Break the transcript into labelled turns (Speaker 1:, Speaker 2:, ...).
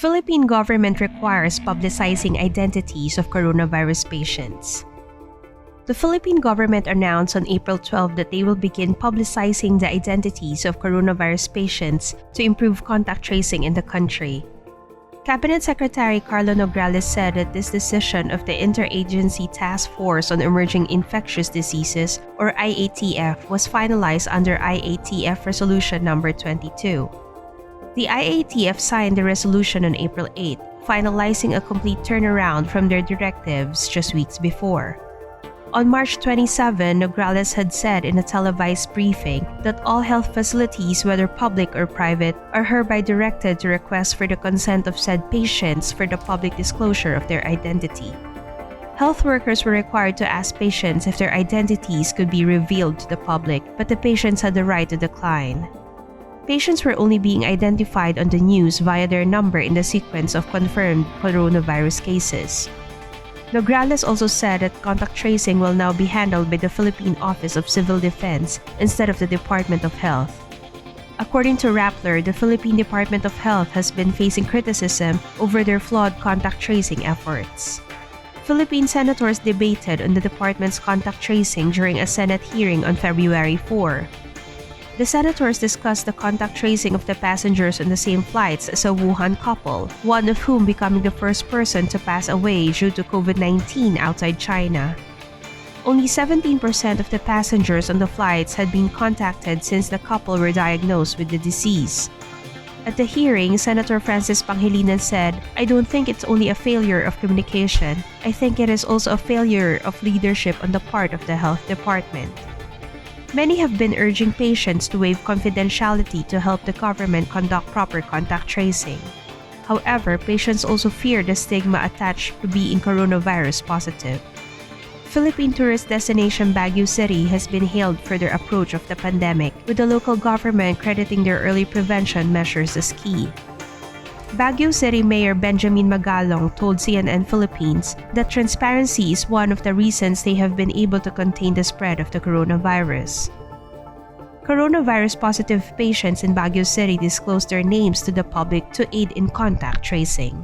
Speaker 1: Philippine government requires publicizing identities of coronavirus patients. The Philippine government announced on April 12 that they will begin publicizing the identities of coronavirus patients to improve contact tracing in the country. Cabinet Secretary Carlo Nograles said that this decision of the Interagency Task Force on Emerging Infectious Diseases, or IATF, was finalized under IATF Resolution No. 22. The IATF signed the resolution on April 8, finalizing a complete turnaround from their directives just weeks before. On March 27, Nograles had said in a televised briefing that all health facilities, whether public or private, are hereby directed to request for the consent of said patients for the public disclosure of their identity. Health workers were required to ask patients if their identities could be revealed to the public, but the patients had the right to decline. Patients were only being identified on the news via their number in the sequence of confirmed coronavirus cases. Nograles also said that contact tracing will now be handled by the Philippine Office of Civil Defense instead of the Department of Health. According to Rappler, the Philippine Department of Health has been facing criticism over their flawed contact tracing efforts. Philippine senators debated on the department's contact tracing during a Senate hearing on February 4. The senators discussed the contact tracing of the passengers on the same flights as a Wuhan couple, one of whom becoming the first person to pass away due to COVID-19 outside China. Only 17% of the passengers on the flights had been contacted since the couple were diagnosed with the disease. At the hearing, Senator Francis Pangilinan said, "I don't think it's only a failure of communication. I think it is also a failure of leadership on the part of the health department." Many have been urging patients to waive confidentiality to help the government conduct proper contact tracing. However, patients also fear the stigma attached to being coronavirus positive. Philippine tourist destination Baguio City has been hailed for their approach of the pandemic, with the local government crediting their early prevention measures as key. Baguio City Mayor Benjamin Magalong told CNN Philippines that transparency is one of the reasons they have been able to contain the spread of the coronavirus. Coronavirus-positive patients in Baguio City disclosed their names to the public to aid in contact tracing.